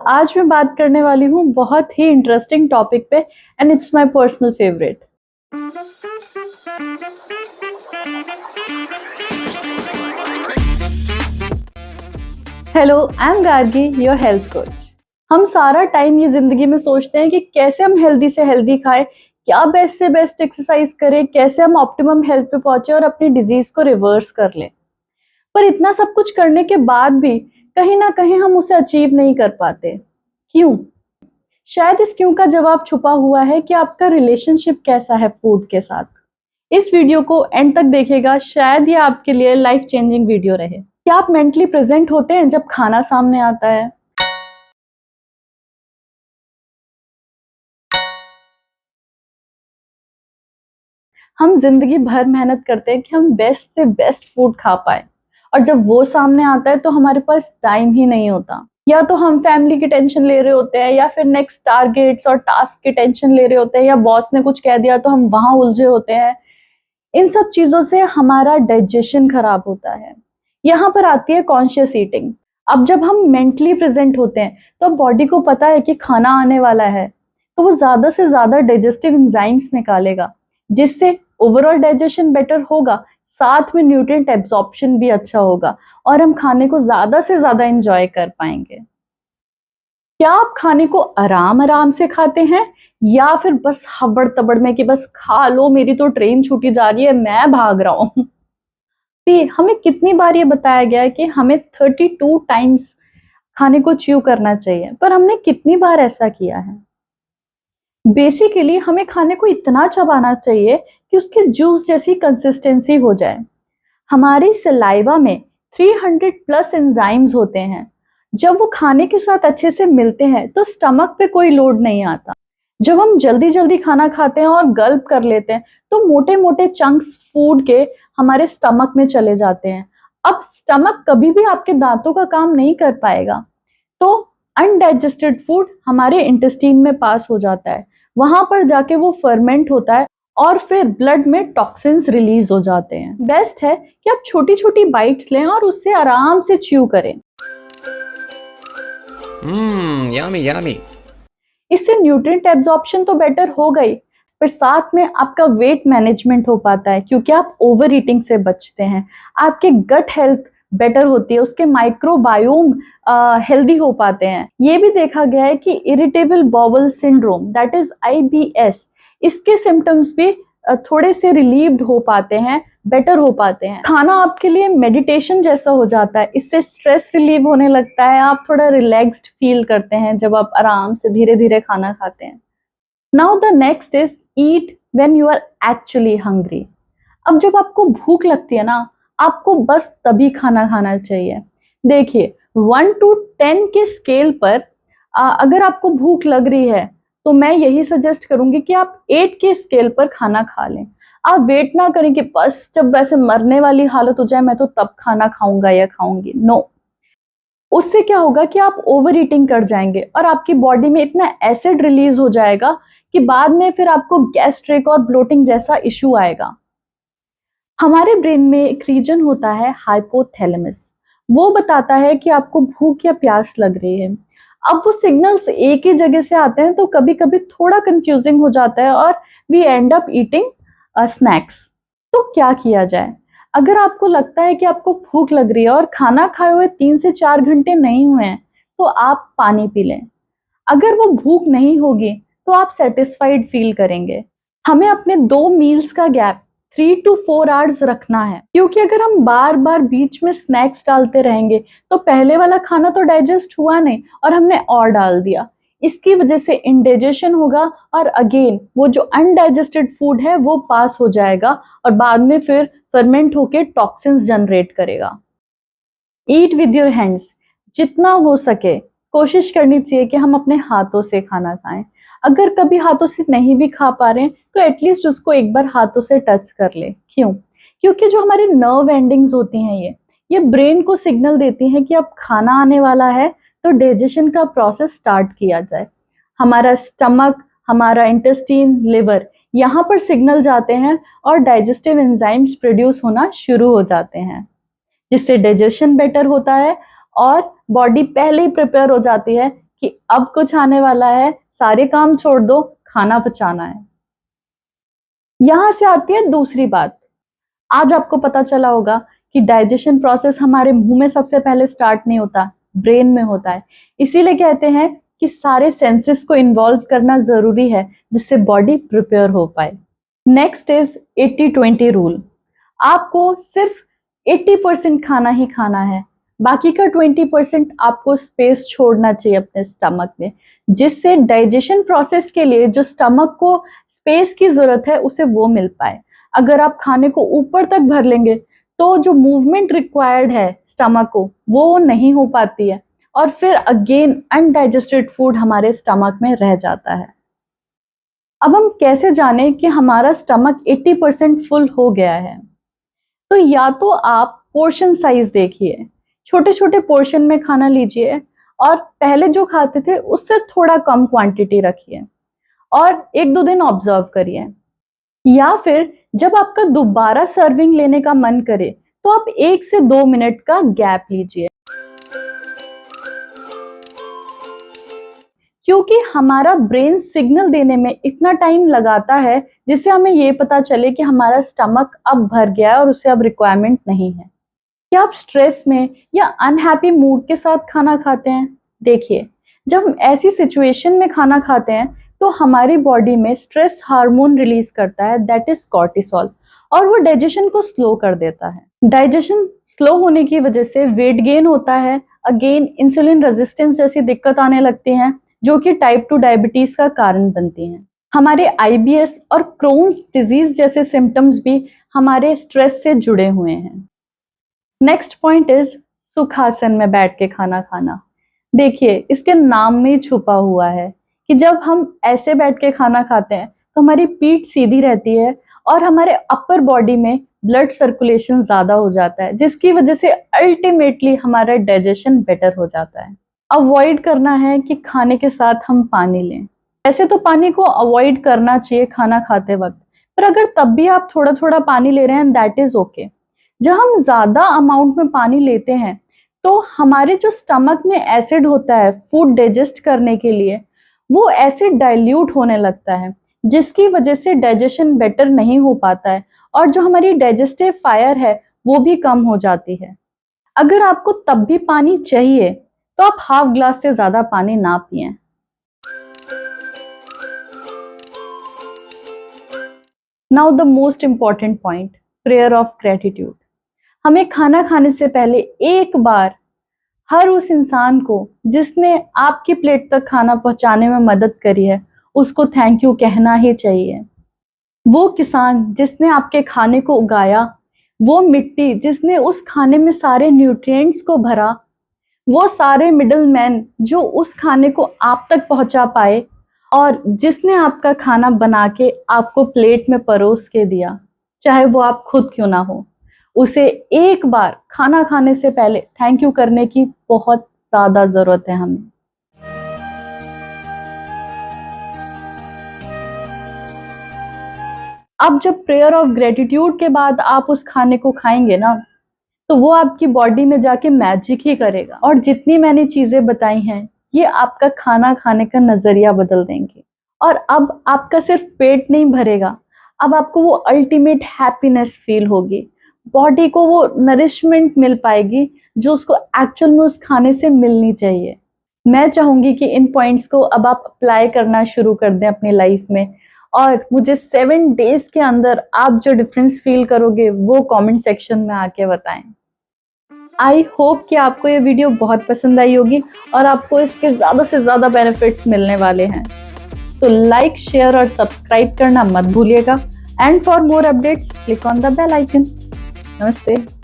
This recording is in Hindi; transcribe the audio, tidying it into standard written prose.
आज मैं बात करने वाली हूँ बहुत ही इंटरेस्टिंग टॉपिक पे and it's my personal favourite. Hello, I am Gargi, your health coach. हम सारा टाइम ये जिंदगी में सोचते हैं कि कैसे हम हेल्दी से हेल्दी खाएं, क्या बेस्ट से बेस्ट एक्सरसाइज करें, कैसे हम ऑप्टिमम हेल्थ पे पहुंचे और अपनी डिजीज को रिवर्स कर लें। पर इतना सब कुछ करने के बाद भी कहीं ना कहीं हम उसे अचीव नहीं कर पाते। क्यों? शायद इस क्यों का जवाब छुपा हुआ है कि आपका रिलेशनशिप कैसा है फूड के साथ। इस वीडियो को एंड तक देखिएगा, शायद ये आपके लिए लाइफ चेंजिंग वीडियो रहे। क्या आप मेंटली प्रेजेंट होते हैं जब खाना सामने आता है? हम जिंदगी भर मेहनत करते हैं कि हम बेस्ट से बेस्ट फूड खा पाए, और जब वो सामने आता है तो हमारे पास टाइम ही नहीं होता। या तो हम फैमिली की टेंशन ले रहे होते हैं, या फिर नेक्स्ट टारगेट्स और टास्क की टेंशन ले रहे होते हैं, या बॉस ने कुछ कह दिया तो हम वहां उलझे होते हैं। इन सब चीजों से हमारा डाइजेशन खराब होता है। यहाँ पर आती है कॉन्शियस ईटिंग। अब जब हम मेंटली प्रेजेंट होते हैं तो बॉडी को पता है कि खाना आने वाला है, तो वो ज्यादा से ज्यादा डाइजेस्टिव एंजाइम्स निकालेगा, जिससे ओवरऑल डाइजेशन बेटर होगा, साथ में न्यूट्रिएंट एब्जॉर्प्शन भी अच्छा होगा और हम खाने को ज्यादा से ज्यादा एंजॉय कर पाएंगे। क्या आप खाने को आराम आराम से खाते हैं, या फिर बस हबड़ तबड़ में कि बस खा लो, मेरी तो ट्रेन छूटी जा रही है, मैं भाग रहा हूँ। हमें कितनी बार ये बताया गया है कि हमें 32 टाइम्स खाने को च्यू करना चाहिए, पर हमने कितनी बार ऐसा किया है? बेसिकली हमें खाने को इतना चबाना चाहिए कि उसके जूस जैसी कंसिस्टेंसी हो जाए। हमारी सलाइवा में 300 प्लस एंजाइम्स होते हैं। जब वो खाने के साथ अच्छे से मिलते हैं तो स्टमक पे कोई लोड नहीं आता। जब हम जल्दी जल्दी खाना खाते हैं और गल्प कर लेते हैं तो मोटे मोटे चंक्स फूड के हमारे स्टमक में चले जाते हैं। अब स्टमक कभी भी आपके दांतों का काम नहीं कर पाएगा, तो अनडाइजेस्टेड फूड हमारे इंटेस्टाइन में पास हो जाता है। वहां पर जाके वो फर्मेंट होता है और फिर ब्लड में टॉक्सिन्स रिलीज हो जाते हैं। बेस्ट है कि आप छोटी छोटी बाइट्स लें और उससे आराम से च्यू करें। Yummy yummy. इससे न्यूट्रिएंट एब्जॉर्प्शन तो बेटर हो गई, पर साथ में आपका वेट मैनेजमेंट हो पाता है, क्योंकि आप ओवर ईटिंग से बचते हैं। आपके गट हेल्थ बेटर होती है, उसके माइक्रोबायोम हेल्दी हो पाते हैं। ये भी देखा गया है कि irritable bowel syndrome, that is IBS, इसके सिम्टम्स भी थोड़े से रिलीव्ड हो पाते हैं, बेटर हो पाते हैं। खाना आपके लिए मेडिटेशन जैसा हो जाता है, इससे स्ट्रेस रिलीव होने लगता है, आप थोड़ा रिलैक्स्ड फील करते हैं जब आप आराम से धीरे धीरे खाना खाते हैं। Now the next is eat when you are actually hungry. अब जब आपको भूख लगती है ना, आपको बस तभी खाना खाना चाहिए। देखिए, 1 to 10 के स्केल पर अगर आपको भूख लग रही है तो मैं यही सजेस्ट करूंगी कि आप 8 के स्केल पर खाना खा लें। आप वेट ना करें कि बस जब वैसे मरने वाली हालत हो जाए मैं तो तब खाना खाऊंगा या खाऊंगी। नो, उससे क्या होगा कि आप ओवर ईटिंग कर जाएंगे और आपकी बॉडी में इतना एसिड रिलीज हो जाएगा कि बाद में फिर आपको गैस्ट्रिक और ब्लोटिंग जैसा इशू आएगा। हमारे ब्रेन में एक रीजन होता है हाइपोथैलेमस, वो बताता है कि आपको भूख या प्यास लग रही है। अब वो सिग्नल्स एक ही जगह से आते हैं तो कभी कभी थोड़ा कंफ्यूजिंग हो जाता है और we end up eating snacks. तो क्या किया जाए? अगर आपको लगता है कि आपको भूख लग रही है और खाना खाए हुए 3 से 4 घंटे नहीं हुए हैं, तो आप पानी पी लें। अगर वो भूख नहीं होगी तो आप सेटिस्फाइड फील करेंगे। हमें अपने 2 मील्स का गैप 3 to 4 आवर्स रखना है, क्योंकि अगर हम बार बार बीच में स्नैक्स डालते रहेंगे तो पहले वाला खाना तो डाइजेस्ट हुआ नहीं और हमने और डाल दिया। इसकी वजह से इंडाइजेशन होगा और अगेन वो जो अनडाइजेस्टेड फूड है वो पास हो जाएगा और बाद में फिर फर्मेंट होके टॉक्सिन्स जनरेट करेगा। Eat with your hands. जितना हो सके कोशिश करनी चाहिए कि हम अपने हाथों से खाना खाएं। अगर कभी हाथों से नहीं भी खा पा रहे हैं तो एटलीस्ट उसको एक बार हाथों से टच कर ले। क्यों? क्योंकि जो हमारे नर्व एंडिंग्स होती हैं ये ब्रेन को सिग्नल देती हैं कि अब खाना आने वाला है, तो डाइजेशन का प्रोसेस स्टार्ट किया जाए। हमारा स्टमक, हमारा इंटेस्टाइन, लिवर, यहाँ पर सिग्नल जाते हैं और डाइजेस्टिव एंजाइम्स प्रोड्यूस होना शुरू हो जाते हैं, जिससे डाइजेशन बेटर होता है और बॉडी पहले ही प्रिपेयर हो जाती है कि अब कुछ आने वाला है, सारे काम छोड़ दो, खाना पचाना है। यहां से आती है दूसरी बात। आज आपको पता चला होगा कि डाइजेशन प्रोसेस हमारे मुंह में सबसे पहले स्टार्ट नहीं होता, ब्रेन में होता है। इसीलिए कहते हैं कि सारे सेंसेस को इन्वॉल्व करना जरूरी है जिससे बॉडी प्रिपेयर हो पाए। Next is 80-20 rule. आपको सिर्फ 80% खाना ही खाना है, बाकी का 20% आपको स्पेस छोड़ना चाहिए अपने स्टमक में, जिससे डाइजेशन प्रोसेस के लिए जो स्टमक को स्पेस की जरूरत है उसे वो मिल पाए। अगर आप खाने को ऊपर तक भर लेंगे तो जो मूवमेंट रिक्वायर्ड है स्टमक को वो नहीं हो पाती है और फिर अगेन अनडाइजेस्टेड फूड हमारे स्टमक में रह जाता है। अब हम कैसे जाने कि हमारा स्टमक 80% फुल हो गया है? तो या तो आप पोर्शन साइज देखिए, छोटे छोटे पोर्शन में खाना लीजिए और पहले जो खाते थे उससे थोड़ा कम क्वांटिटी रखिए और 1-2 दिन ऑब्जर्व करिए। या फिर जब आपका दोबारा सर्विंग लेने का मन करे तो आप 1 से 2 मिनट का गैप लीजिए, क्योंकि हमारा ब्रेन सिग्नल देने में इतना टाइम लगाता है जिससे हमें ये पता चले कि हमारा स्टमक अब भर गया है और उसे अब रिक्वायरमेंट नहीं है। क्या आप स्ट्रेस में या अनहैप्पी मूड के साथ खाना खाते हैं? देखिए, जब हम ऐसी सिचुएशन में खाना खाते हैं तो हमारी बॉडी में स्ट्रेस हार्मोन रिलीज करता है, दैट इज कॉर्टिसोल, और वो डाइजेशन को स्लो कर देता है। डाइजेशन स्लो होने की वजह से वेट गेन होता है, अगेन इंसुलिन रेजिस्टेंस जैसी दिक्कत आने लगती हैं जो कि टाइप 2 डायबिटीज का कारण बनती हैं। हमारे IBS और क्रोन्स डिजीज जैसे सिम्टम्स भी हमारे स्ट्रेस से जुड़े हुए हैं। नेक्स्ट पॉइंट इज सुखासन में बैठ के खाना खाना। देखिए, इसके नाम में ही छुपा हुआ है कि जब हम ऐसे बैठ के खाना खाते हैं तो हमारी पीठ सीधी रहती है और हमारे अपर बॉडी में ब्लड सर्कुलेशन ज्यादा हो जाता है, जिसकी वजह से अल्टीमेटली हमारा डाइजेशन बेटर हो जाता है। अवॉइड करना है कि खाने के साथ हम पानी लें। वैसे तो पानी को अवॉइड करना चाहिए खाना खाते वक्त, पर अगर तब भी आप थोड़ा थोड़ा पानी ले रहे हैं दैट इज ओके। जब हम ज्यादा अमाउंट में पानी लेते हैं तो हमारे जो स्टमक में एसिड होता है फूड डाइजेस्ट करने के लिए, वो एसिड डाइल्यूट होने लगता है, जिसकी वजह से डाइजेशन बेटर नहीं हो पाता है और जो हमारी डाइजेस्टिव फायर है वो भी कम हो जाती है। अगर आपको तब भी पानी चाहिए तो आप हाफ ग्लास से ज्यादा पानी ना पिएं। Now the most important point, prayer of gratitude. हमें खाना खाने से पहले एक बार हर उस इंसान को जिसने आपकी प्लेट तक खाना पहुंचाने में मदद करी है उसको थैंक यू कहना ही चाहिए। वो किसान जिसने आपके खाने को उगाया, वो मिट्टी जिसने उस खाने में सारे न्यूट्रिएंट्स को भरा, वो सारे मिडल मैन जो उस खाने को आप तक पहुंचा पाए और जिसने आपका खाना बना के आपको प्लेट में परोस के दिया, चाहे वो आप खुद क्यों ना हो, उसे एक बार खाना खाने से पहले थैंक यू करने की बहुत ज्यादा जरूरत है हमें। अब जब प्रेयर ऑफ ग्रेटिट्यूड के बाद आप उस खाने को खाएंगे ना, तो वो आपकी बॉडी में जाके मैजिक ही करेगा और जितनी मैंने चीजें बताई हैं ये आपका खाना खाने का नजरिया बदल देंगे। और अब आपका सिर्फ पेट नहीं भरेगा, अब आपको वो अल्टीमेट हैप्पीनेस फील होगी, बॉडी को वो नरिशमेंट मिल पाएगी जो उसको एक्चुअल में उस खाने से मिलनी चाहिए। मैं चाहूंगी कि इन पॉइंट्स को अब आप अप्लाई करना शुरू कर दें अपनी लाइफ में और मुझे 7 डेज के अंदर आप जो डिफरेंस फील करोगे वो कमेंट सेक्शन में आके बताएं। आई होप कि आपको ये वीडियो बहुत पसंद आई होगी और आपको इसके ज़्यादा से ज़्यादा बेनिफिट्स मिलने वाले हैं। तो लाइक, शेयर और सब्सक्राइब करना मत भूलिएगा। And for more updates click on the bell icon. नमस्ते।